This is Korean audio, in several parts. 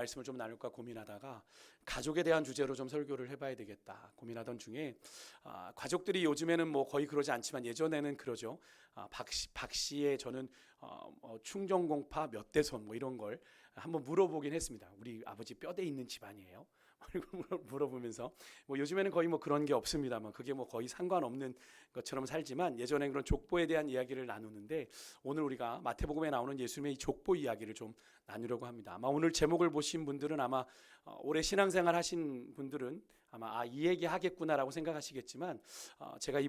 말씀을 좀 나눌까 고민하다가 가족에 대한 주제로 좀 설교를 해봐야 되겠다 고민하던 중에 가족들이 요즘에는 뭐 거의 그러지 않지만 예전에는 그러죠. 박씨의 저는 충정공파 몇 대손 뭐 이런 걸 한번 물어보긴 했습니다. 우리 아버지 뼈대 있는 집안이에요. 그리고 물어보면서 뭐 요즘에는 거의 뭐 그런 게 없습니다만 그게 뭐 거의 상관없는 것처럼 살지만 예전엔 그런 족보에 대한 이야기를 나누는데 오늘 우리가 마태복음에 나오는 예수님의 이 족보 이야기를 좀 나누려고 합니다. 아마 오늘 제목을 보신 분들은 아마 오래 신앙생활 하신 분들은 아마 이 얘기 하겠구나라고 생각하시겠지만 제가 이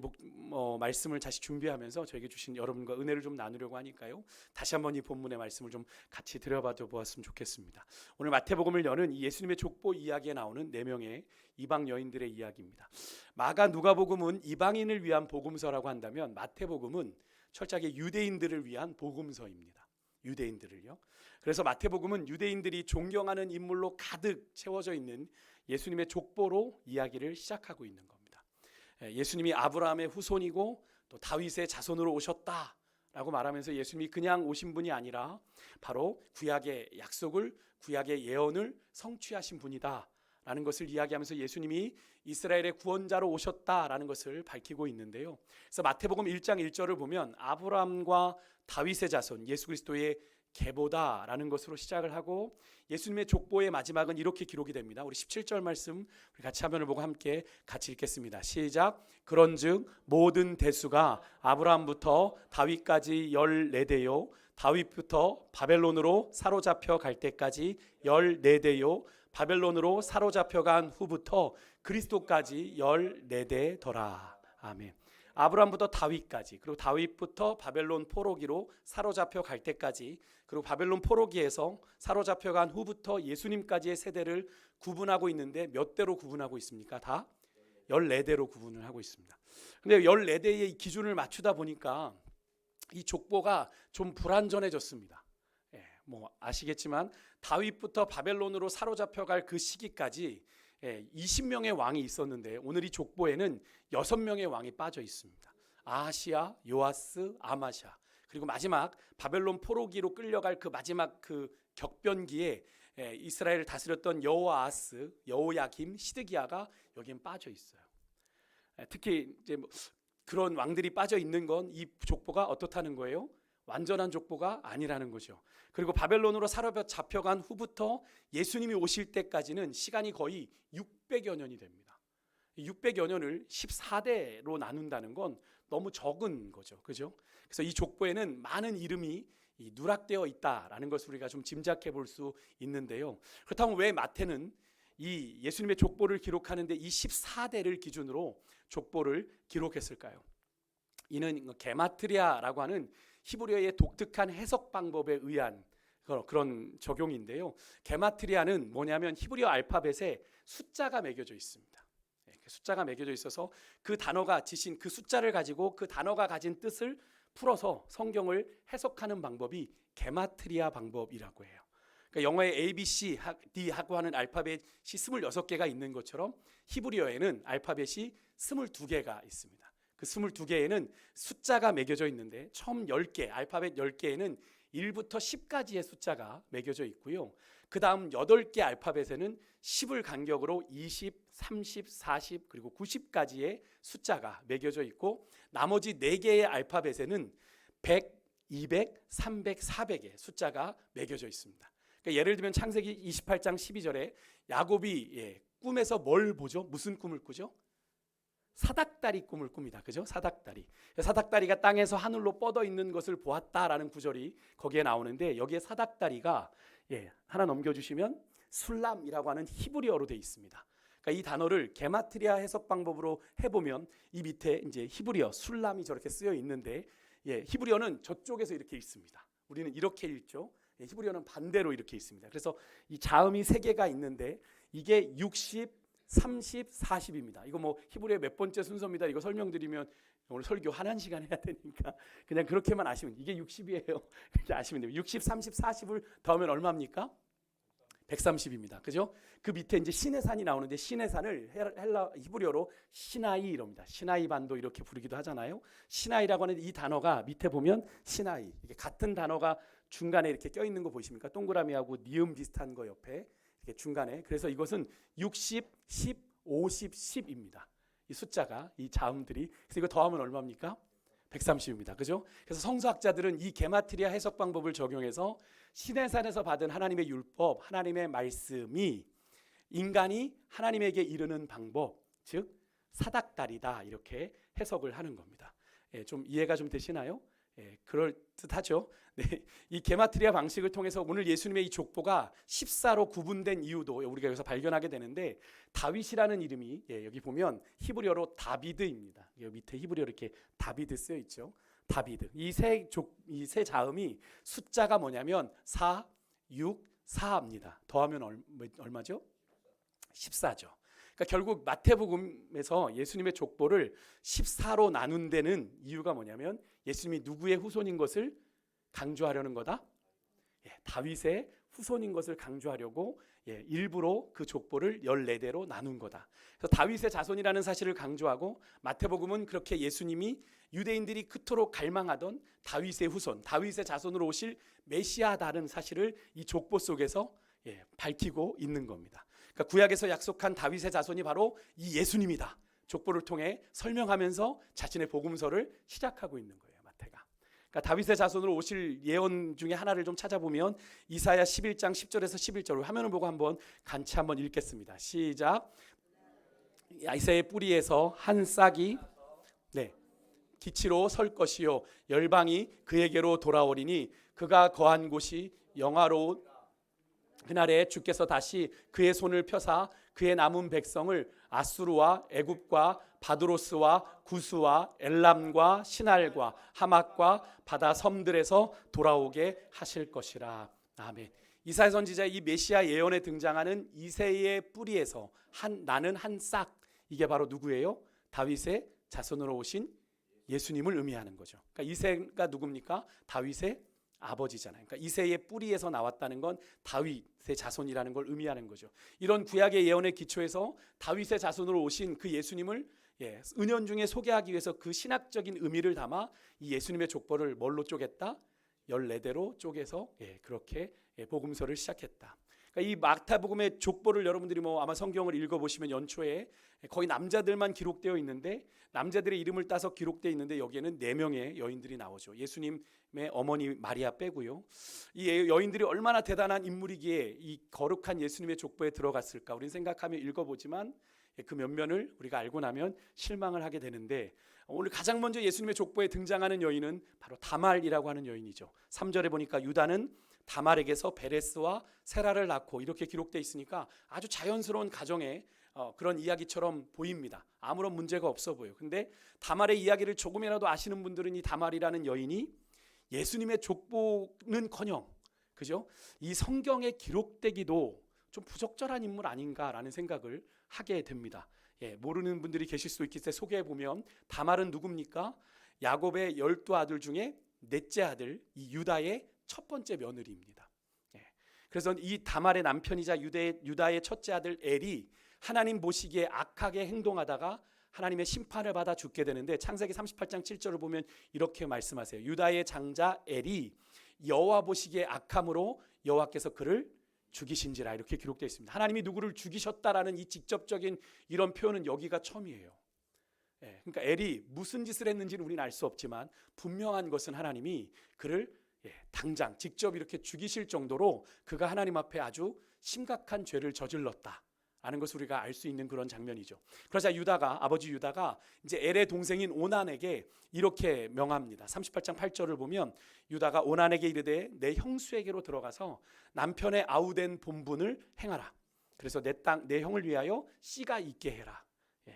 말씀을 다시 준비하면서 저에게 주신 여러분과 은혜를 좀 나누려고 하니까요. 다시 한번 이 본문의 말씀을 좀 같이 들여봐도 보았으면 좋겠습니다. 오늘 마태복음을 여는 이 예수님의 족보 이야기에 나오는 4명의 이방 여인들의 이야기입니다. 마가 누가복음은 이방인을 위한 복음서라고 한다면 마태복음은 철저하게 유대인들을 위한 복음서입니다. 유대인들을요. 그래서 마태복음은 유대인들이 존경하는 인물로 가득 채워져 있는 예수님의 족보로 이야기를 시작하고 있는 겁니다. 예수님이 아브라함의 후손이고 또 다윗의 자손으로 오셨다라고 말하면서 예수님이 그냥 오신 분이 아니라 바로 구약의 약속을 구약의 예언을 성취하신 분이다 라는 것을 이야기하면서 예수님이 이스라엘의 구원자로 오셨다라는 것을 밝히고 있는데요. 그래서 마태복음 1장 1절을 보면 아브라함과 다윗의 자손 예수 그리스도의 계보다라는 것으로 시작을 하고 예수님의 족보의 마지막은 이렇게 기록이 됩니다. 우리 17절 말씀 우리 같이 화면을 보고 함께 같이 읽겠습니다. 시작. 그런즉 모든 대수가 아브라함부터 다윗까지 14대요 다윗부터 바벨론으로 사로잡혀 갈 때까지 14대요 바벨론으로 사로잡혀간 후부터 그리스도까지 14대더라. 아멘. 아브라함부터 다윗까지 그리고 다윗부터 바벨론 포로기로 사로잡혀 갈 때까지 그리고 바벨론 포로기에서 사로잡혀간 후부터 예수님까지의 세대를 구분하고 있는데 몇 대로 구분하고 있습니까? 다 14대로 구분을 하고 있습니다. 근데 14대의 기준을 맞추다 보니까 이 족보가 좀 불완전해졌습니다. 뭐 아시겠지만 다윗부터 바벨론으로 사로잡혀갈 그 시기까지 20명의 왕이 있었는데 오늘 이 족보에는 6명의 왕이 빠져 있습니다. 아하시야, 요아스, 아마샤 그리고 마지막 바벨론 포로기로 끌려갈 그 마지막 그 격변기에 이스라엘을 다스렸던 여호아스, 여호야김, 시드기야가 여기엔 빠져 있어요. 특히 이제 그런 왕들이 빠져 있는 건 이 족보가 어떻다는 거예요? 완전한 족보가 아니라는 거죠. 그리고 바벨론으로 사로잡혀간 후부터 예수님이 오실 때까지는 시간이 거의 600여 년이 됩니다. 600여 년을 14대로 나눈다는 건 너무 적은 거죠. 그죠? 그래서 이 족보에는 많은 이름이 누락되어 있다라는 것을 우리가 좀 짐작해 볼 수 있는데요. 그렇다면 왜 마태는 이 예수님의 족보를 기록하는데 이 14대를 기준으로 족보를 기록했을까요? 이는 게마트리아라고 하는 히브리어의 독특한 해석 방법에 의한 그런 적용인데요. 게마트리아는 뭐냐면 히브리어 알파벳에 숫자가 매겨져 있습니다. 숫자가 매겨져 있어서 그 단어가 지신 그 숫자를 가지고 그 단어가 가진 뜻을 풀어서 성경을 해석하는 방법이 게마트리아 방법이라고 해요. 그러니까 영어에 A, B, C, D 하고 하는 알파벳이 26개가 있는 것처럼 히브리어에는 알파벳이 22개가 있습니다. 그 22개에는 숫자가 매겨져 있는데 처음 10개, 알파벳 10개에는 1부터 10까지의 숫자가 매겨져 있고요. 그 다음 8개 알파벳에는 10을 간격으로 20, 30, 40 그리고 90까지의 숫자가 매겨져 있고 나머지 4개의 알파벳에는 100, 200, 300, 400의 숫자가 매겨져 있습니다. 그러니까 예를 들면 창세기 28장 12절에 야곱이 꿈에서 뭘 보죠? 무슨 꿈을 꾸죠? 사닥다리 꿈을 꿉니다. 그죠? 사닥다리가 땅에서 하늘로 뻗어 있는 것을 보았다라는 구절이 거기에 나오는데 여기에 사닥다리가 하나 넘겨주시면 술람이라고 하는 히브리어로 되어 있습니다. 그러니까 이 단어를 게마트리아 해석 방법으로 해보면 이 밑에 이제 히브리어 술람이 저렇게 쓰여 있는데 히브리어는 저쪽에서 이렇게 읽습니다. 우리는 이렇게 읽죠. 히브리어는 반대로 이렇게 있습니다. 그래서 이 자음이 3개가 있는데 이게 60, 30, 40입니다. 이거 뭐 히브리어의 몇 번째 순서입니다. 이거 설명드리면 오늘 설교 한 시간 해야 되니까 그냥 그렇게만 아시면 이게 60이에요. 그렇게 아시면 돼요. 60, 30, 40을 더하면 얼마입니까? 130입니다. 그죠? 그 밑에 이제 신의 산이 나오는데 신의 산을 헬라 히브리어로 시나이 이럽니다. 시나이 반도 이렇게 부르기도 하잖아요. 시나이라고 하는 이 단어가 밑에 보면 시나이 이게 같은 단어가 중간에 이렇게 껴 있는 거 보이십니까? 동그라미하고 니은 비슷한 거 옆에 이렇게 중간에. 그래서 이것은 60, 10, 50, 10입니다. 이 숫자가, 이 자음들이. 그래서 이거 더하면 얼마입니까? 130입니다. 그죠? 그래서 성서학자들은 이 게마트리아 해석 방법을 적용해서 시내산에서 받은 하나님의 율법, 하나님의 말씀이 인간이 하나님에게 이르는 방법, 즉 사닥다리다, 이렇게 해석을 하는 겁니다. 좀 이해가 좀 되시나요? 그럴 듯하죠. 네, 이 게마트리아 방식을 통해서 오늘 예수님의 이 족보가 14로 구분된 이유도 우리가 여기서 발견하게 되는데, 다윗이라는 이름이 여기 보면 히브리어로 다비드입니다. 여기 밑에 히브리어로 이렇게 다비드 쓰여 있죠. 다비드. 이 세 자음이 숫자가 뭐냐면 4, 6, 4입니다. 더하면 얼마죠? 14죠. 그러니까 결국 마태복음에서 예수님의 족보를 14로 나눈 데는 이유가 뭐냐면 예수님이 누구의 후손인 것을 강조하려는 거다. 다윗의 후손인 것을 강조하려고 일부러 그 족보를 14대로 나눈 거다. 그래서 다윗의 자손이라는 사실을 강조하고, 마태복음은 그렇게 예수님이 유대인들이 그토록 갈망하던 다윗의 후손, 다윗의 자손으로 오실 메시아다는 사실을 이 족보 속에서 밝히고 있는 겁니다. 그러니까 구약에서 약속한 다윗의 자손이 바로 이 예수님이다. 족보를 통해 설명하면서 자신의 복음서를 시작하고 있는 거예요, 마태가. 그러니까 다윗의 자손으로 오실 예언 중에 하나를 좀 찾아보면 이사야 11장 10절에서 11절, 화면을 보고 한번 같이 한번 읽겠습니다. 시작. 이사야의 뿌리에서 한 싹이 기치로 설 것이요 열방이 그에게로 돌아오리니 그가 거한 곳이 영화로운 그날에 주께서 다시 그의 손을 펴사 그의 남은 백성을 아수르와 애굽과 바드로스와 구스와 엘람과 시날과 하맛과 바다 섬들에서 돌아오게 하실 것이라. 아멘. 이사야 선지자의 이 메시아 예언에 등장하는 이새의 뿌리에서 나는 한 싹, 이게 바로 누구예요? 다윗의 자손으로 오신 예수님을 의미하는 거죠. 그러니까 이새가 누굽니까? 다윗의 아버지잖아요. 그러니까 이새의 뿌리에서 나왔다는 건 다윗의 자손이라는 걸 의미하는 거죠. 이런 구약의 예언의 기초에서 다윗의 자손으로 오신 그 예수님을 은연중에 소개하기 위해서 그 신학적인 의미를 담아 이 예수님의 족보를 뭘로 쪼갰다? 14대로 쪼개서 그렇게 복음서를 시작했다. 그러니까 이 마태복음의 족보를 여러분들이 아마 성경을 읽어보시면 연초에 거의 남자들만 기록되어 있는데, 남자들의 이름을 따서 기록되어 있는데 여기에는 4명의 여인들이 나오죠. 예수님의 어머니 마리아 빼고요. 이 여인들이 얼마나 대단한 인물이기에 이 거룩한 예수님의 족보에 들어갔을까 우리는 생각하며 읽어보지만 그 면면을 우리가 알고 나면 실망을 하게 되는데, 오늘 가장 먼저 예수님의 족보에 등장하는 여인은 바로 다말이라고 하는 여인이죠. 3절에 보니까 유다는 다말에게서 베레스와 세라를 낳고, 이렇게 기록되어 있으니까 아주 자연스러운 가정의 그런 이야기처럼 보입니다. 아무런 문제가 없어 보여요. 근데 다말의 이야기를 조금이라도 아시는 분들은 이 다말이라는 여인이 예수님의 족보는커녕, 그죠? 이 성경에 기록되기도 좀 부적절한 인물 아닌가라는 생각을 하게 됩니다. 모르는 분들이 계실 수 있기 때문에 소개해 보면, 다말은 누굽니까? 야곱의 12아들 중에 넷째 아들, 이 유다의 첫 번째 며느리입니다. 그래서 이 다말의 남편이자 유다의 첫째 아들 엘이 하나님 보시기에 악하게 행동하다가 하나님의 심판을 받아 죽게 되는데, 창세기 38장 7절을 보면 이렇게 말씀하세요. 유다의 장자 엘이 여호와 보시기에 악함으로 여호와께서 그를 죽이신지라, 이렇게 기록되어 있습니다. 하나님이 누구를 죽이셨다라는 이 직접적인 이런 표현은 여기가 처음이에요. 그러니까 엘이 무슨 짓을 했는지는 우리는 알 수 없지만 분명한 것은 하나님이 그를 당장 직접 이렇게 죽이실 정도로 그가 하나님 앞에 아주 심각한 죄를 저질렀다 라는 것을 우리가 알 수 있는 그런 장면이죠. 그러자 아버지 유다가 이제 엘의 동생인 오난에게 이렇게 명합니다. 38장 8절을 보면 유다가 오난에게 이르되 내 형수에게로 들어가서 남편의 아우된 본분을 행하라. 그래서 내 형을 위하여 씨가 있게 해라.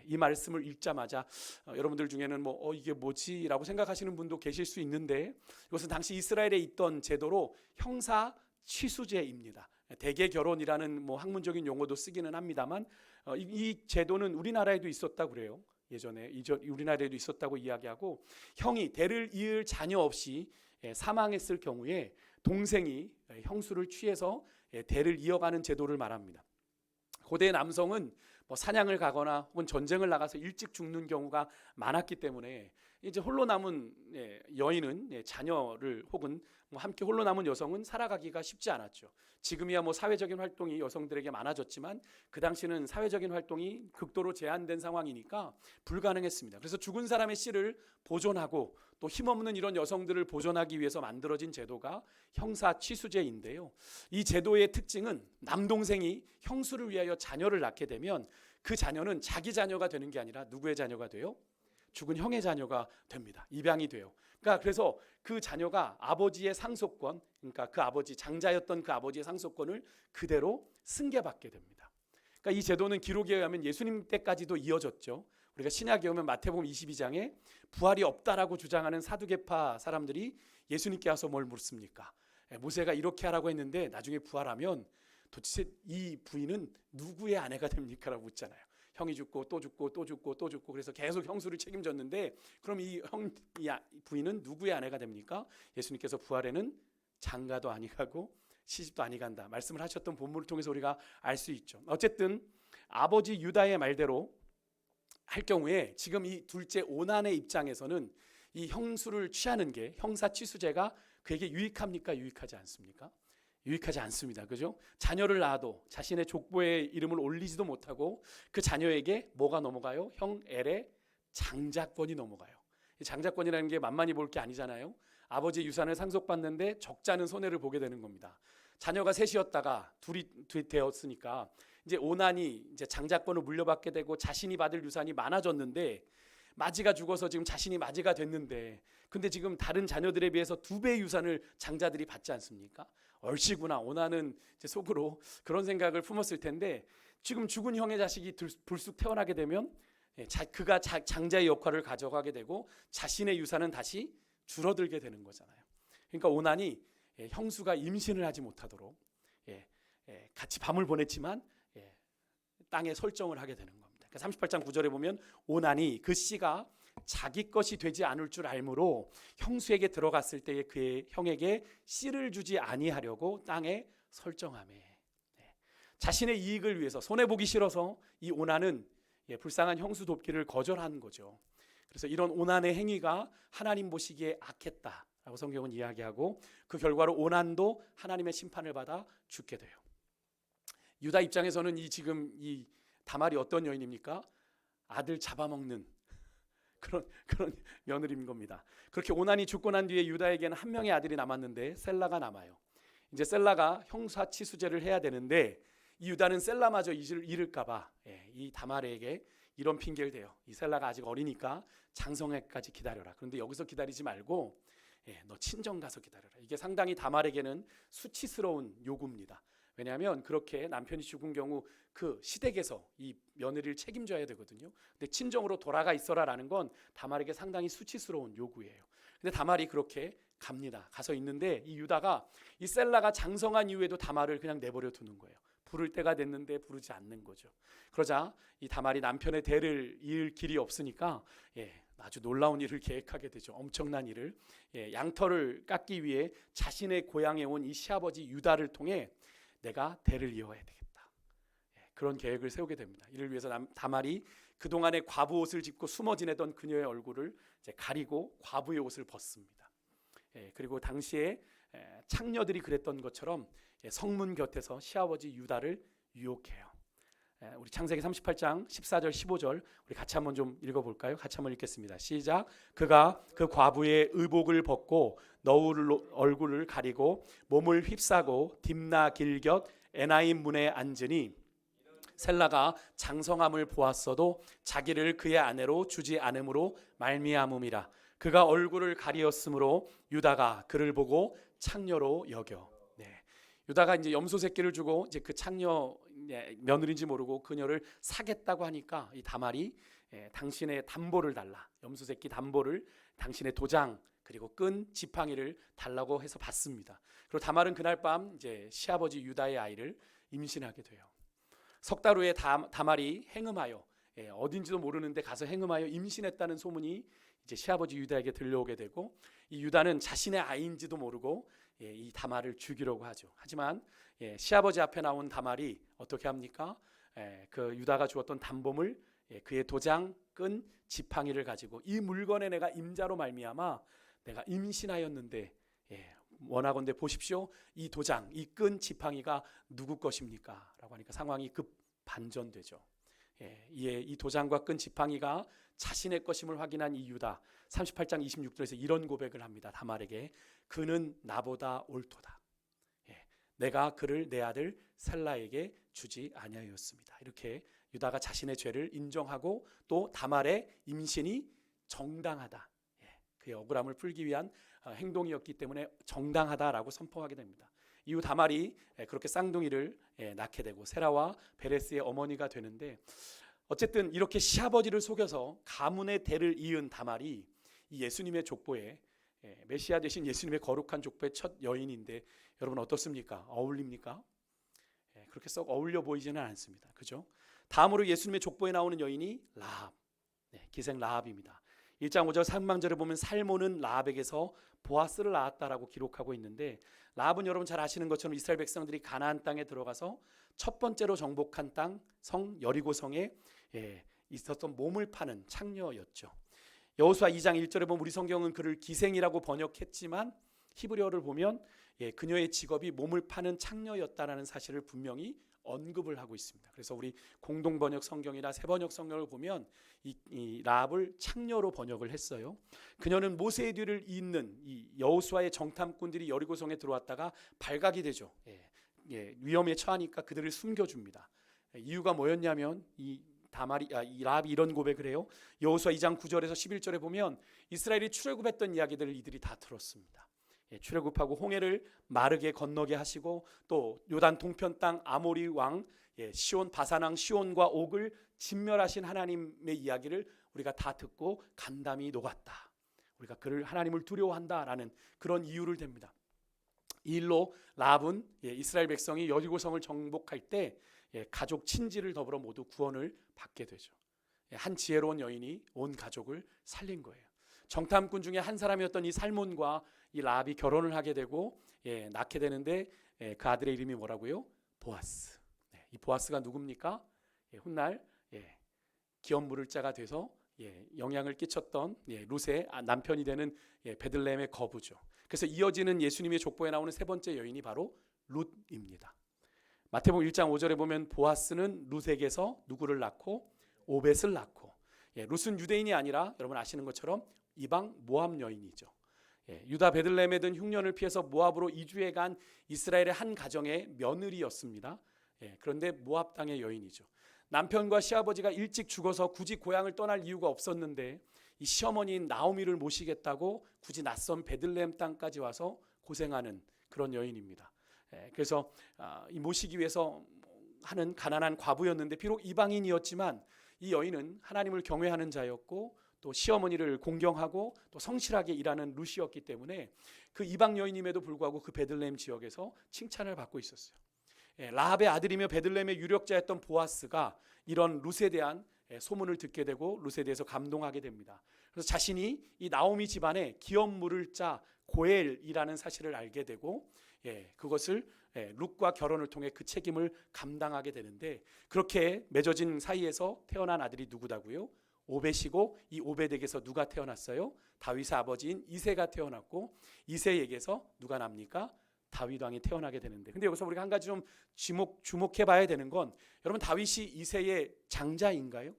이 말씀을 읽자마자 여러분들 중에는 이게 뭐지? 라고 생각하시는 분도 계실 수 있는데, 이것은 당시 이스라엘에 있던 제도로 형사 취수제입니다. 대개 결혼이라는 학문적인 용어도 쓰기는 합니다만, 이 제도는 우리나라에도 있었다고 그래요. 예전에 우리나라에도 있었다고 이야기하고, 형이 대를 이을 자녀 없이 사망했을 경우에 동생이 형수를 취해서 대를 이어가는 제도를 말합니다. 고대 남성은 뭐 사냥을 가거나 혹은 전쟁을 나가서 일찍 죽는 경우가 많았기 때문에 이제 홀로 남은 여인은 자녀를 혹은 뭐 함께 홀로 남은 여성은 살아가기가 쉽지 않았죠. 지금이야 뭐 사회적인 활동이 여성들에게 많아졌지만 그 당시는 사회적인 활동이 극도로 제한된 상황이니까 불가능했습니다. 그래서 죽은 사람의 씨를 보존하고 또 힘없는 이런 여성들을 보존하기 위해서 만들어진 제도가 형사취수제인데요. 이 제도의 특징은 남동생이 형수를 위하여 자녀를 낳게 되면 그 자녀는 자기 자녀가 되는 게 아니라 누구의 자녀가 돼요? 죽은 형의 자녀가 됩니다. 입양이 돼요. 그러니까 그래서 그 자녀가 아버지의 상속권, 그러니까 그 아버지 장자였던 그 아버지의 상속권을 그대로 승계받게 됩니다. 그러니까 이 제도는 기록에 의하면 예수님 때까지도 이어졌죠. 우리가 신약에 오면 마태복음 22장에 부활이 없다라고 주장하는 사두개파 사람들이 예수님께 와서 뭘 묻습니까? 모세가 이렇게 하라고 했는데 나중에 부활하면 도대체 이 부인은 누구의 아내가 됩니까? 라고 묻잖아요. 형이 죽고 또 죽고 또 죽고 또 죽고 그래서 계속 형수를 책임졌는데 그럼 이 부인은 누구의 아내가 됩니까? 예수님께서 부활에는 장가도 아니가고 시집도 아니간다 말씀을 하셨던 본문을 통해서 우리가 알 수 있죠. 어쨌든 아버지 유다의 말대로 할 경우에 지금 이 둘째 오난의 입장에서는 이 형수를 취하는 게 형사취수제가 그에게 유익합니까? 유익하지 않습니까? 유익하지 않습니다. 그죠? 자녀를 낳아도 자신의 족보에 이름을 올리지도 못하고 그 자녀에게 뭐가 넘어가요? 형 엘의 장자권이 넘어가요. 장자권이라는 게 만만히 볼 게 아니잖아요. 아버지의 유산을 상속받는데 적잖은 손해를 보게 되는 겁니다. 자녀가 셋이었다가 둘이 되었으니까 이제 오난이 이제 장자권을 물려받게 되고 자신이 받을 유산이 많아졌는데 마지가 죽어서 지금 자신이 마지가 됐는데 근데 지금 다른 자녀들에 비해서 2배의 유산을 장자들이 받지 않습니까? 얼씨구나. 오난은 이제 속으로 그런 생각을 품었을 텐데 지금 죽은 형의 자식이 불쑥 태어나게 되면 그가 장자의 역할을 가져가게 되고 자신의 유산은 다시 줄어들게 되는 거잖아요. 그러니까 오난이 형수가 임신을 하지 못하도록 같이 밤을 보냈지만 땅에 설정을 하게 되는 겁니다. 38장 9절에 보면 오난이 그 씨가 자기 것이 되지 않을 줄 알므로 형수에게 들어갔을 때에 그의 형에게 씨를 주지 아니하려고 땅에 설정하매. 자신의 이익을 위해서 손해보기 싫어서 이 오난은 불쌍한 형수 돕기를 거절한 거죠. 그래서 이런 오난의 행위가 하나님 보시기에 악했다라고 성경은 이야기하고 그 결과로 오난도 하나님의 심판을 받아 죽게 돼요. 유다 입장에서는 지금 이 다말이 어떤 여인입니까? 아들 잡아먹는 그런 며느리인 겁니다. 그렇게 오난이 죽고 난 뒤에 유다에게는 한 명의 아들이 남았는데 셀라가 남아요. 이제 셀라가 형사취수제를 해야 되는데 이 유다는 셀라마저 잃을까봐 이 다말에게 이런 핑계를 대요. 이 셀라가 아직 어리니까 장성회까지 기다려라. 그런데 여기서 기다리지 말고 너 친정 가서 기다려라. 이게 상당히 다말에게는 수치스러운 요구입니다. 왜냐하면 그렇게 남편이 죽은 경우 그 시댁에서 이 며느리를 책임져야 되거든요. 근데 친정으로 돌아가 있어라라는 건 다말에게 상당히 수치스러운 요구예요. 근데 다말이 그렇게 갑니다. 가서 있는데 이 유다가 이 셀라가 장성한 이후에도 다말을 그냥 내버려 두는 거예요. 부를 때가 됐는데 부르지 않는 거죠. 그러자 이 다말이 남편의 대를 이을 길이 없으니까 아주 놀라운 일을 계획하게 되죠. 엄청난 일을 양털을 깎기 위해 자신의 고향에 온 이 시아버지 유다를 통해 내가 대를 이어야 되겠다. 그런 계획을 세우게 됩니다. 이를 위해서 다말이 그동안에 과부 옷을 짓고 숨어 지내던 그녀의 얼굴을 이제 가리고 과부의 옷을 벗습니다. 그리고 당시에 창녀들이 그랬던 것처럼 성문 곁에서 시아버지 유다를 유혹해요. 우리 창세기 38장 14절 15절 우리 같이 한번 좀 읽어볼까요? 같이 한번 읽겠습니다. 시작. 그가 그 과부의 의복을 벗고 너울 얼굴을 가리고 몸을 휩싸고 딥나 길 곁 에나임 문에 앉으니 셀라가 장성함을 보았어도 자기를 그의 아내로 주지 않음으로 말미암음이라. 그가 얼굴을 가리었으므로 유다가 그를 보고 창녀로 여겨. 유다가 이제 염소 새끼를 주고 이제 그 창녀 며느리인지 모르고 그녀를 사겠다고 하니까 이 다말이 당신의 담보를 달라. 염소 새끼 담보를 당신의 도장 그리고 끈 지팡이를 달라고 해서 받습니다. 그리고 다말은 그날 밤 이제 시아버지 유다의 아이를 임신하게 돼요. 석 달 후에 다말이 행음하여 어딘지도 모르는데 가서 행음하여 임신했다는 소문이 이제 시아버지 유다에게 들려오게 되고 이 유다는 자신의 아이인지도 모르고 이 다말을 죽이려고 하죠. 하지만 시아버지 앞에 나온 다말이 어떻게 합니까? 그 유다가 주었던 담보물, 그의 도장, 끈, 지팡이를 가지고 이 물건에 내가 임자로 말미암아 내가 임신하였는데 원하건대 보십시오. 이 도장, 이 끈, 지팡이가 누구 것입니까? 라고 하니까 상황이 급 반전되죠. 이 도장과 끈, 지팡이가 자신의 것임을 확인한 이 유다 38장 26절에서 이런 고백을 합니다. 다말에게 그는 나보다 옳도다. 내가 그를 내 아들 셀라에게 주지 아니하였습니다. 이렇게 유다가 자신의 죄를 인정하고 또 다말의 임신이 정당하다. 그의 억울함을 풀기 위한 행동이었기 때문에 정당하다라고 선포하게 됩니다. 이후 다말이 그렇게 쌍둥이를 낳게 되고 세라와 베레스의 어머니가 되는데 어쨌든 이렇게 시아버지를 속여서 가문의 대를 이은 다말이 이 예수님의 족보에 메시아 되신 예수님의 거룩한 족보의 첫 여인인데 여러분 어떻습니까? 어울립니까? 그렇게 썩 어울려 보이지는 않습니다. 그죠? 다음으로 예수님의 족보에 나오는 여인이 라합, 기생 라합입니다. 1장 5절 상반절에 보면 살몬은 라합에게서 보아스를 낳았다라고 기록하고 있는데 라합은 여러분 잘 아시는 것처럼 이스라엘 백성들이 가나안 땅에 들어가서 첫 번째로 정복한 땅 성 여리고성에 있었던 몸을 파는 창녀였죠. 여호수아 2장 1절에 보면 우리 성경은 그를 기생이라고 번역했지만 히브리어를 보면 그녀의 직업이 몸을 파는 창녀였다라는 사실을 분명히 언급을 하고 있습니다. 그래서 우리 공동번역 성경이나 새번역 성경을 보면 이 라합을 창녀로 번역을 했어요. 그녀는 모세의 뒤를 잇는 이 여호수아의 정탐꾼들이 여리고성에 들어왔다가 발각이 되죠. 위험에 처하니까 그들을 숨겨줍니다. 이유가 뭐였냐면 이 라합이 이런 고백을 해요. 여호수아 2장 9절에서 11절에 보면 이스라엘이 출애굽했던 이야기들을 이들이 다 들었습니다. 출애굽하고 홍해를 마르게 건너게 하시고 또 요단 동편 땅 아모리 왕 시온 바산 왕 시온과 옥을 진멸하신 하나님의 이야기를 우리가 다 듣고 간담이 녹았다. 우리가 그를 하나님을 두려워한다라는 그런 이유를 댑니다. 이 일로 라합은 이스라엘 백성이 여리고성을 정복할 때 가족 친지를 더불어 모두 구원을 받게 되죠. 한 지혜로운 여인이 온 가족을 살린 거예요. 정탐꾼 중에 한 사람이었던 이 살몬과 이 라합이 결혼을 하게 되고 낳게 되는데 그 아들의 이름이 뭐라고요? 보아스. 이 보아스가 누굽니까? 훗날 기업 물을 자가 돼서 영향을 끼쳤던 룻의 남편이 되는 베들레헴의 거부죠. 그래서 이어지는 예수님의 족보에 나오는 세 번째 여인이 바로 룻입니다. 마태복음 1장 5절에 보면 보아스는 룻에게서 누구를 낳고 오벳을 낳고 룻은 유대인이 아니라 여러분 아시는 것처럼 이방 모압 여인이죠. 유다 베들레헴에 든 흉년을 피해서 모압으로 이주해 간 이스라엘의 한 가정의 며느리였습니다. 그런데 모압 땅의 여인이죠. 남편과 시아버지가 일찍 죽어서 굳이 고향을 떠날 이유가 없었는데 이 시어머니인 나오미를 모시겠다고 굳이 낯선 베들레헴 땅까지 와서 고생하는 그런 여인입니다. 그래서 이 모시기 위해서 하는 가난한 과부였는데 비록 이방인이었지만 이 여인은 하나님을 경외하는 자였고 또 시어머니를 공경하고 또 성실하게 일하는 룻이었기 때문에 그 이방 여인임에도 불구하고 그 베들레헴 지역에서 칭찬을 받고 있었어요. 라합의 아들이며 베들레헴의 유력자였던 보아스가 이런 룻에 대한 소문을 듣게 되고 룻에 대해서 감동하게 됩니다. 그래서 자신이 이 나오미 집안에 기업 물을 자 고엘이라는 사실을 알게 되고 그것을 룻과 결혼을 통해 그 책임을 감당하게 되는데 그렇게 맺어진 사이에서 태어난 아들이 누구다고요? 오벳이고 이 오벳에게서 누가 태어났어요? 다윗의 아버지인 이새가 태어났고 이새에게서 누가 납니까? 다윗 왕이 태어나게 되는데 근데 여기서 우리가 한 가지 좀 주목해 봐야 되는 건 여러분 다윗이 이새의 장자인가요?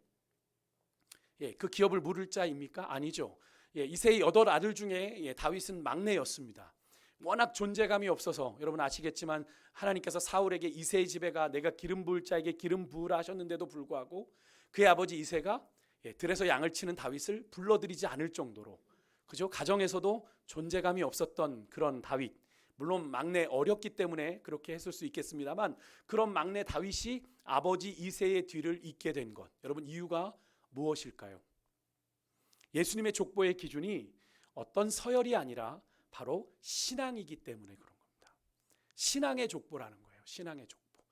그 기업을 물을 자입니까? 아니죠. 이새의 8 아들 중에 다윗은 막내였습니다. 워낙 존재감이 없어서 여러분 아시겠지만 하나님께서 사울에게 이새의 집에 가 내가 기름 부을 자에게 기름 부으라 하셨는데도 불구하고 그의 아버지 이새가 들에서 양을 치는 다윗을 불러들이지 않을 정도로 그죠? 가정에서도 존재감이 없었던 그런 다윗. 물론 막내 어렸기 때문에 그렇게 했을 수 있겠습니다만 그런 막내 다윗이 아버지 이새의 뒤를 잇게 된 것. 여러분 이유가 무엇일까요? 예수님의 족보의 기준이 어떤 서열이 아니라 바로 신앙이기 때문에 그런 겁니다. 신앙의 족보라는 거예요. 신앙의 족보.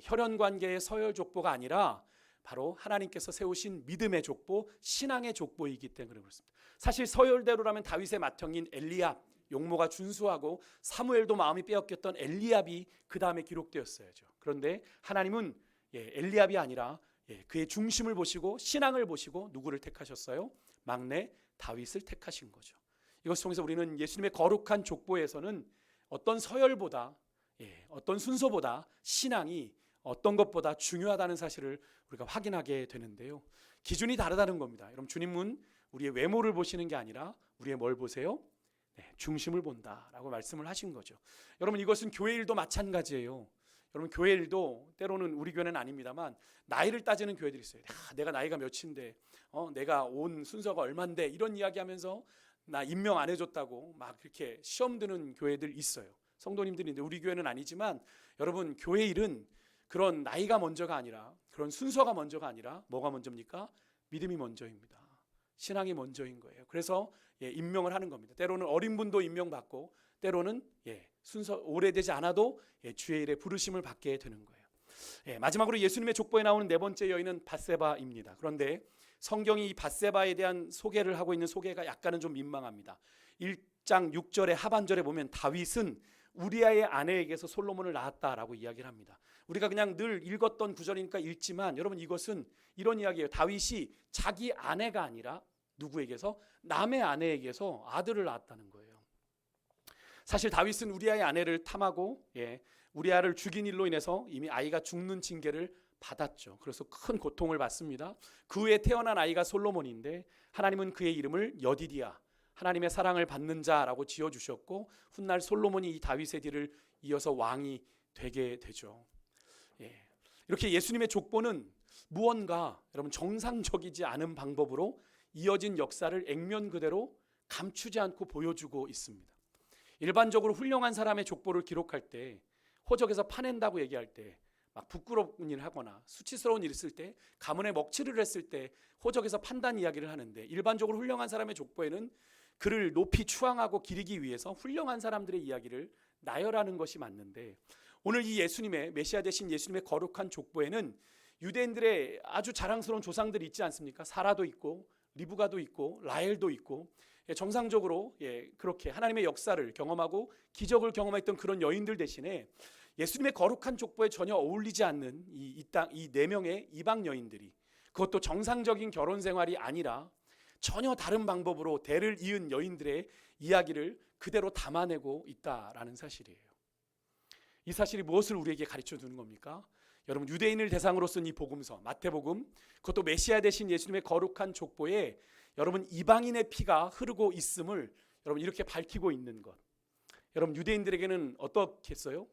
혈연 관계의 서열 족보가 아니라 바로 하나님께서 세우신 믿음의 족보, 신앙의 족보이기 때문에 그렇습니다. 사실 서열대로라면 다윗의 맏형인 엘리압, 용모가 준수하고 사무엘도 마음이 빼앗겼던 엘리압이 그 다음에 기록되었어야죠. 그런데 하나님은 엘리압이 아니라 그의 중심을 보시고 신앙을 보시고 누구를 택하셨어요? 막내 다윗을 택하신 거죠. 이것을 통해서 우리는 예수님의 거룩한 족보에서는 어떤 서열보다 어떤 순서보다 신앙이 어떤 것보다 중요하다는 사실을 우리가 확인하게 되는데요. 기준이 다르다는 겁니다. 여러분, 주님은 우리의 외모를 보시는 게 아니라 우리의 뭘 보세요? 중심을 본다라고 말씀을 하신 거죠. 여러분, 이것은 교회 일도 마찬가지예요. 여러분, 교회 일도 때로는 우리 교회는 아닙니다만 나이를 따지는 교회들이 있어요. 내가 나이가 몇인데 내가 온 순서가 얼만데 이런 이야기하면서 나 임명 안 해줬다고 막 이렇게 시험 드는 교회들 있어요. 성도님들인데 우리 교회는 아니지만 여러분, 교회 일은 그런 나이가 먼저가 아니라 그런 순서가 먼저가 아니라 뭐가 먼저입니까? 믿음이 먼저입니다. 신앙이 먼저인 거예요. 그래서 임명을 하는 겁니다. 때로는 어린 분도 임명받고 때로는 순서 오래되지 않아도 주의 일에 부르심을 받게 되는 거예요. 마지막으로 예수님의 족보에 나오는 네 번째 여인은 밧세바입니다. 그런데 성경이 이 밧세바에 대한 소개를 하고 있는 소개가 약간은 좀 민망합니다. 1장 6절의 하반절에 보면 다윗은 우리아의 아내에게서 솔로몬을 낳았다라고 이야기를 합니다. 우리가 그냥 늘 읽었던 구절이니까 읽지만 여러분, 이것은 이런 이야기예요. 다윗이 자기 아내가 아니라 누구에게서? 남의 아내에게서 아들을 낳았다는 거예요. 사실 다윗은 우리아의 아내를 탐하고 우리아를 죽인 일로 인해서 이미 아이가 죽는 징계를 받았죠. 그래서 큰 고통을 받습니다. 그 후에 태어난 아이가 솔로몬인데 하나님은 그의 이름을 여디디야, 하나님의 사랑을 받는 자라고 지어주셨고 훗날 솔로몬이 이 다윗의 뒤를 이어서 왕이 되게 되죠. 이렇게 예수님의 족보는 무언가 여러분 정상적이지 않은 방법으로 이어진 역사를 액면 그대로 감추지 않고 보여주고 있습니다. 일반적으로 훌륭한 사람의 족보를 기록할 때 호적에서 파낸다고 얘기할 때 막 부끄러운 일을 하거나 수치스러운 일을 했을 때 가문에 먹칠을 했을 때 호적에서 판단 이야기를 하는데 일반적으로 훌륭한 사람의 족보에는 그를 높이 추앙하고 기리기 위해서 훌륭한 사람들의 이야기를 나열하는 것이 맞는데 오늘 이 예수님의 메시아 되신 예수님의 거룩한 족보에는 유대인들의 아주 자랑스러운 조상들이 있지 않습니까? 사라도 있고 리브가도 있고 라헬도 있고 정상적으로 그렇게 하나님의 역사를 경험하고 기적을 경험했던 그런 여인들 대신에 예수님의 거룩한 족보에 전혀 어울리지 않는 이 네 명의 이방 여인들이 그것도 정상적인 결혼 생활이 아니라 전혀 다른 방법으로 대를 이은 여인들의 이야기를 그대로 담아내고 있다라는 사실이에요. 이 사실이 무엇을 우리에게 가르쳐 주는 겁니까? 여러분, 유대인을 대상으로 쓴 이 복음서 마태복음, 그것도 메시아 되신 예수님의 거룩한 족보에 여러분 이방인의 피가 흐르고 있음을 여러분 이렇게 밝히고 있는 것. 여러분, 유대인들에게는 어떻겠어요?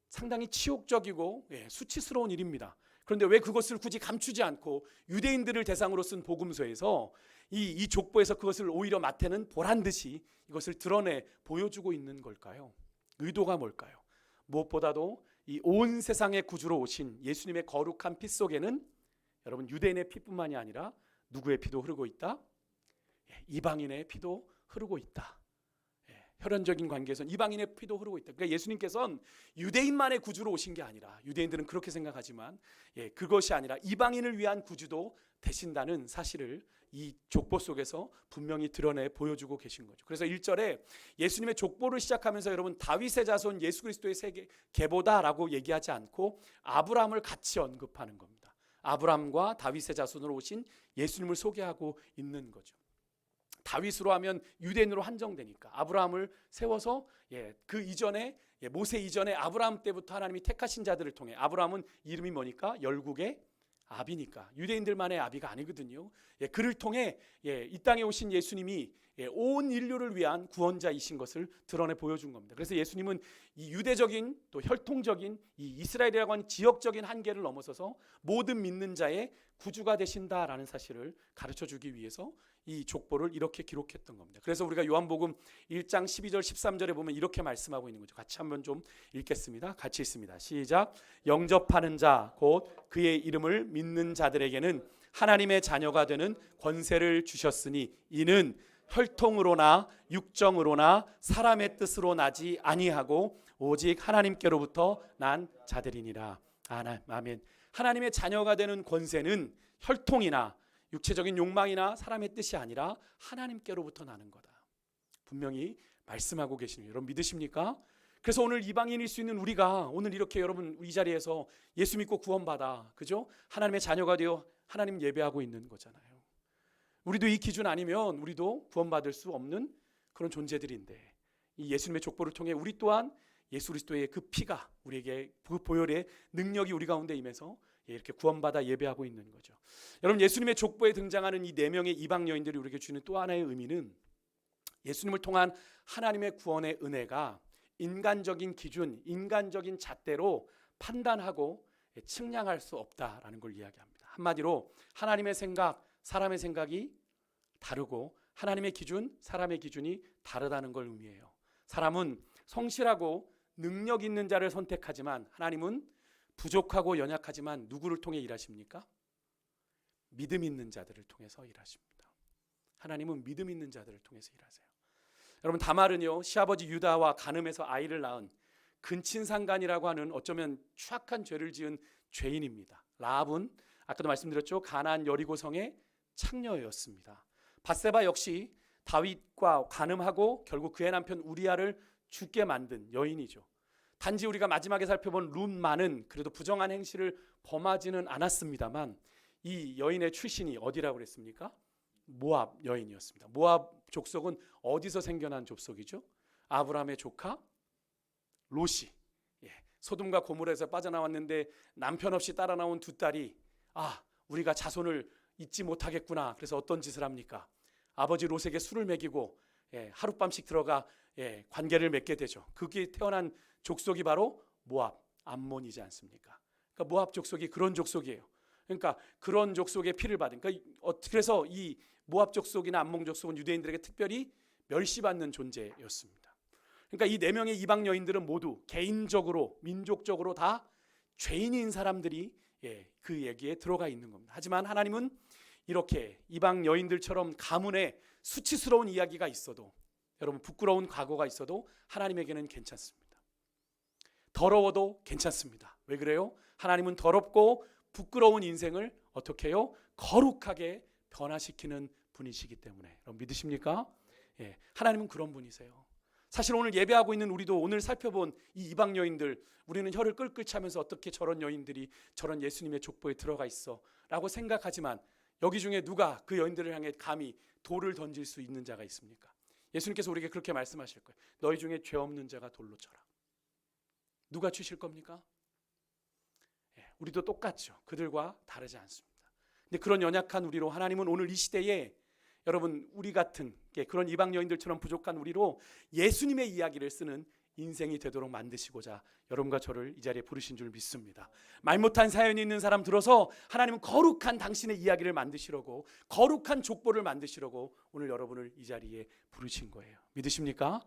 상당히 치욕적이고 수치스러운 일입니다. 그런데 왜 그것을 굳이 감추지 않고 유대인들을 대상으로 쓴 복음서에서 이 족보에서 그것을 오히려 마태는 보란 듯이 이것을 드러내 보여주고 있는 걸까요? 의도가 뭘까요? 무엇보다도 이 온 세상의 구주로 오신 예수님의 거룩한 피 속에는 여러분 유대인의 피뿐만이 아니라 누구의 피도 흐르고 있다? 이방인의 피도 흐르고 있다. 혈연적인 관계에서는 이방인의 피도 흐르고 있다. 그러니까 예수님께서는 유대인만의 구주로 오신 게 아니라 유대인들은 그렇게 생각하지만 그것이 아니라 이방인을 위한 구주도 되신다는 사실을 이 족보 속에서 분명히 드러내 보여주고 계신 거죠. 그래서 1절에 예수님의 족보를 시작하면서 여러분 다윗의 자손 예수 그리스도의 계보다라고 얘기하지 않고 아브라함을 같이 언급하는 겁니다. 아브라함과 다윗의 자손으로 오신 예수님을 소개하고 있는 거죠. 다윗으로 하면 유대인으로 한정되니까 아브라함을 세워서 그 이전에 모세 이전에 아브라함 때부터 하나님이 택하신 자들을 통해 아브라함은 이름이 뭐니까? 열국의 아비니까 유대인들만의 아비가 아니거든요. 그를 통해 이 땅에 오신 예수님이 온 인류를 위한 구원자이신 것을 드러내 보여준 겁니다. 그래서 예수님은 이 유대적인 또 혈통적인 이 이스라엘이라고 하는 지역적인 한계를 넘어서서 모든 믿는 자의 구주가 되신다라는 사실을 가르쳐주기 위해서 이 족보를 이렇게 기록했던 겁니다. 그래서 우리가 요한복음 1장 12절 13절에 보면 이렇게 말씀하고 있는 거죠. 같이 한번 좀 읽겠습니다. 같이 읽습니다. 시작. 영접하는 자 곧 그의 이름을 믿는 자들에게는 하나님의 자녀가 되는 권세를 주셨으니 이는 혈통으로나 육정으로나 사람의 뜻으로 나지 아니하고 오직 하나님께로부터 난 자들이니라. 아멘. 하나님의 자녀가 되는 권세는 혈통이나 육체적인 욕망이나 사람의 뜻이 아니라 하나님께로부터 나는 거다. 분명히 말씀하고 계십니다. 여러분 믿으십니까? 그래서 오늘 이방인일 수 있는 우리가 오늘 이렇게 여러분 이 자리에서 예수 믿고 구원받아, 그죠? 하나님의 자녀가 되어 하나님 예배하고 있는 거잖아요. 우리도 이 기준 아니면 우리도 구원받을 수 없는 그런 존재들인데, 이 예수님의 족보를 통해 우리 또한 예수 그리스도의 그 피가 우리에게 그 보혈의 능력이 우리 가운데 임해서 이렇게 구원받아 예배하고 있는 거죠. 여러분, 예수님의 족보에 등장하는 이 4명의 이방 여인들이 우리에게 주는 또 하나의 의미는 예수님을 통한 하나님의 구원의 은혜가 인간적인 기준, 인간적인 잣대로 판단하고 측량할 수 없다라는 걸 이야기합니다. 한마디로 하나님의 생각, 사람의 생각이 다르고 하나님의 기준, 사람의 기준이 다르다는 걸 의미해요. 사람은 성실하고 능력 있는 자를 선택하지만 하나님은 부족하고 연약하지만 누구를 통해 일하십니까? 믿음 있는 자들을 통해서 일하십니다. 하나님은 믿음 있는 자들을 통해서 일하세요. 여러분, 다말은요, 시아버지 유다와 간음해서 아이를 낳은 근친상간이라고 하는 어쩌면 추악한 죄를 지은 죄인입니다. 라합은 아까도 말씀드렸죠, 가나안 여리고성의 창녀였습니다. 밧세바 역시 다윗과 간음하고 결국 그의 남편 우리아를 죽게 만든 여인이죠. 단지 우리가 마지막에 살펴본 룻만은 그래도 부정한 행실을 범하지는 않았습니다만 이 여인의 출신이 어디라고 그랬습니까? 모압 여인이었습니다. 모압 족속은 어디서 생겨난 족속이죠? 아브라함의 조카 롯이, 소돔과 고모라에서 빠져나왔는데 남편 없이 따라 나온 두 딸이 우리가 자손을 잊지 못하겠구나. 그래서 어떤 짓을 합니까? 아버지 롯에게 술을 먹이고 하룻밤씩 들어가 관계를 맺게 되죠. 그게 태어난 족속이 바로 모압, 암몬이지 않습니까? 그러니까 모압 족속이 그런 족속이에요. 그러니까 그런 족속의 피를 받은, 그래서 이 모압 족속이나 암몬 족속은 유대인들에게 특별히 멸시받는 존재였습니다. 그러니까 이 4명의 이방 여인들은 모두 개인적으로, 민족적으로 다 죄인인 사람들이 그 얘기에 들어가 있는 겁니다. 하지만 하나님은 이렇게 이방 여인들처럼 가문에 수치스러운 이야기가 있어도, 여러분 부끄러운 과거가 있어도 하나님에게는 괜찮습니다. 더러워도 괜찮습니다. 왜 그래요? 하나님은 더럽고 부끄러운 인생을 어떻게 해요? 거룩하게 변화시키는 분이시기 때문에. 여러분 믿으십니까? 하나님은 그런 분이세요. 사실 오늘 예배하고 있는 우리도 오늘 살펴본 이 이방 여인들, 우리는 혀를 끌끌 차면서 어떻게 저런 여인들이 저런 예수님의 족보에 들어가 있어 라고 생각하지만, 여기 중에 누가 그 여인들을 향해 감히 돌을 던질 수 있는 자가 있습니까? 예수님께서 우리에게 그렇게 말씀하실 거예요. 너희 중에 죄 없는 자가 돌로 쳐라. 누가 치실 겁니까? 우리도 똑같죠. 그들과 다르지 않습니다. 근데 그런 연약한 우리로 하나님은 오늘 이 시대에 여러분 우리 같은 그런 이방 여인들처럼 부족한 우리로 예수님의 이야기를 쓰는 인생이 되도록 만드시고자 여러분과 저를 이 자리에 부르신 줄 믿습니다. 말 못한 사연이 있는 사람 들어서 하나님은 거룩한 당신의 이야기를 만드시려고, 거룩한 족보를 만드시려고 오늘 여러분을 이 자리에 부르신 거예요. 믿으십니까?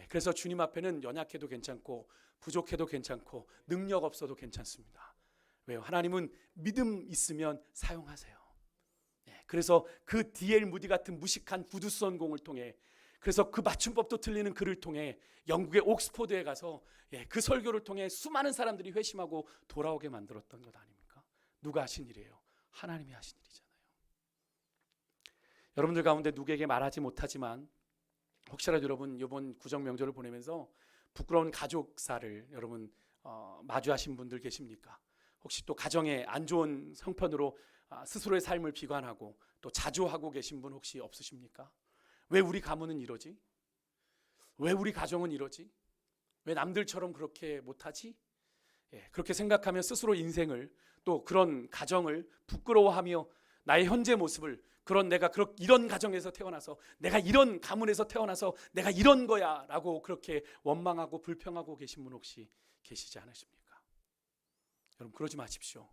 그래서 주님 앞에는 연약해도 괜찮고 부족해도 괜찮고 능력 없어도 괜찮습니다. 왜요? 하나님은 믿음 있으면 사용하세요. 그래서 그 D.L. 무디 같은 무식한 구두선공을 통해, 그래서 그 맞춤법도 틀리는 그를 통해 영국의 옥스포드에 가서 그 설교를 통해 수많은 사람들이 회심하고 돌아오게 만들었던 것 아닙니까? 누가 하신 일이에요? 하나님이 하신 일이잖아요. 여러분들 가운데 누구에게 말하지 못하지만 혹시라도 여러분 이번 구정 명절을 보내면서 부끄러운 가족사를 여러분 마주하신 분들 계십니까? 혹시 또 가정에 안 좋은 형편으로 스스로의 삶을 비관하고 또 자조하고 계신 분 혹시 없으십니까? 왜 우리 가문은 이러지? 왜 우리 가정은 이러지? 왜 남들처럼 그렇게 못하지? 그렇게 생각하며 스스로 인생을, 또 그런 가정을 부끄러워하며 나의 현재 모습을, 내가 이런 가정에서 태어나서, 내가 이런 가문에서 태어나서 내가 이런 거야 라고 그렇게 원망하고 불평하고 계신 분 혹시 계시지 않으십니까? 여러분 그러지 마십시오.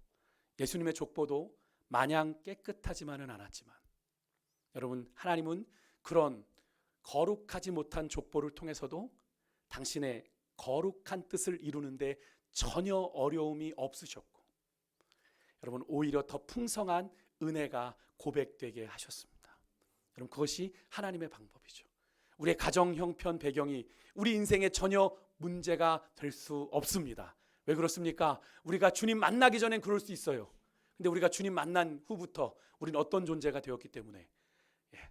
예수님의 족보도 마냥 깨끗하지만은 않았지만, 여러분 하나님은 그런 거룩하지 못한 족보를 통해서도 당신의 거룩한 뜻을 이루는데 전혀 어려움이 없으셨고, 여러분 오히려 더 풍성한 은혜가 고백되게 하셨습니다. 여러분 그것이 하나님의 방법이죠. 우리의 가정 형편 배경이 우리 인생에 전혀 문제가 될 수 없습니다. 왜 그렇습니까? 우리가 주님 만나기 전엔 그럴 수 있어요. 근데 우리가 주님 만난 후부터 우리는 어떤 존재가 되었기 때문에,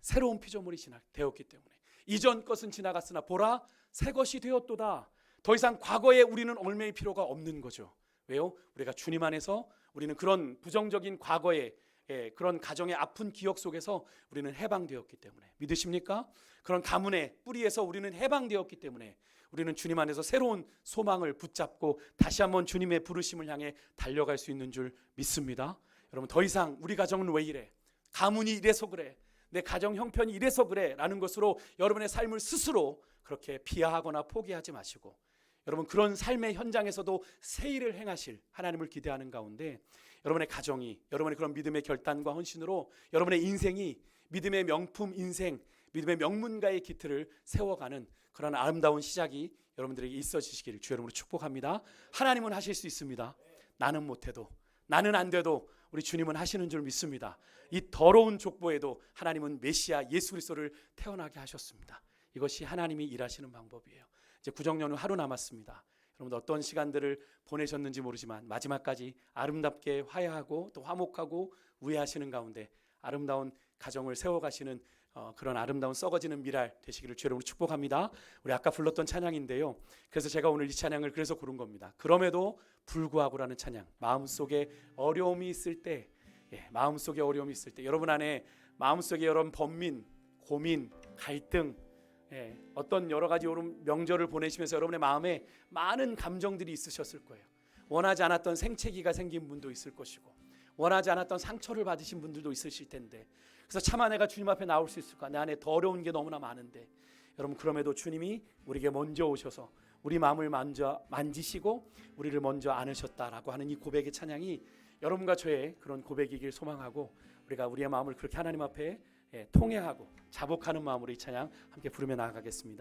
새로운 피조물이 되었기 때문에, 이전 것은 지나갔으나 보라 새 것이 되었도다. 더 이상 과거에 우리는 얽매일 필요가 없는 거죠. 왜요? 우리가 주님 안에서 우리는 그런 부정적인 과거의 그런 가정의 아픈 기억 속에서 우리는 해방되었기 때문에, 믿으십니까? 그런 가문의 뿌리에서 우리는 해방되었기 때문에 우리는 주님 안에서 새로운 소망을 붙잡고 다시 한번 주님의 부르심을 향해 달려갈 수 있는 줄 믿습니다. 여러분, 더 이상 우리 가정은 왜 이래? 가문이 이래서 그래. 내 가정 형편이 이래서 그래 라는 것으로 여러분의 삶을 스스로 그렇게 비하하거나 포기하지 마시고, 여러분 그런 삶의 현장에서도 새 일을 행하실 하나님을 기대하는 가운데 여러분의 가정이, 여러분의 그런 믿음의 결단과 헌신으로 여러분의 인생이 믿음의 명품 인생, 믿음의 명문가의 기틀을 세워가는 그런 아름다운 시작이 여러분들에게 있어지시기를 주의 이름으로 축복합니다. 하나님은 하실 수 있습니다. 나는 못해도, 나는 안 돼도 우리 주님은 하시는 줄 믿습니다. 이 더러운 족보에도 하나님은 메시아 예수 그리스도를 태어나게 하셨습니다. 이것이 하나님이 일하시는 방법이에요. 이제 구정연휴 하루 남았습니다. 여러분들 어떤 시간들을 보내셨는지 모르지만 마지막까지 아름답게 화해하고 또 화목하고 우애하시는 가운데 아름다운 가정을 세워가시는 그런 아름다운 썩어지는 미랄 되시기를 주의 이름으로 축복합니다. 우리 아까 불렀던 찬양인데요, 그래서 제가 오늘 이 찬양을 그래서 고른 겁니다. 그럼에도 불구하고라는 찬양. 마음속에 어려움이 있을 때, 마음속에 어려움이 있을 때, 여러분 안에 마음속에 여러분 번민, 고민, 갈등, 어떤 여러 가지 명절을 보내시면서 여러분의 마음에 많은 감정들이 있으셨을 거예요. 원하지 않았던 생채기가 생긴 분도 있을 것이고, 원하지 않았던 상처를 받으신 분들도 있으실 텐데, 그래서 차마 내가 주님 앞에 나올 수 있을까? 내 안에 더 어려운 게 너무나 많은데, 여러분 그럼에도 주님이 우리에게 먼저 오셔서 우리 마음을 먼저 만지시고 우리를 먼저 안으셨다라고 하는 이 고백의 찬양이 여러분과 저의 그런 고백이길 소망하고, 우리가 우리의 마음을 그렇게 하나님 앞에 통회하고 자복하는 마음으로 이 찬양 함께 부르며 나아가겠습니다.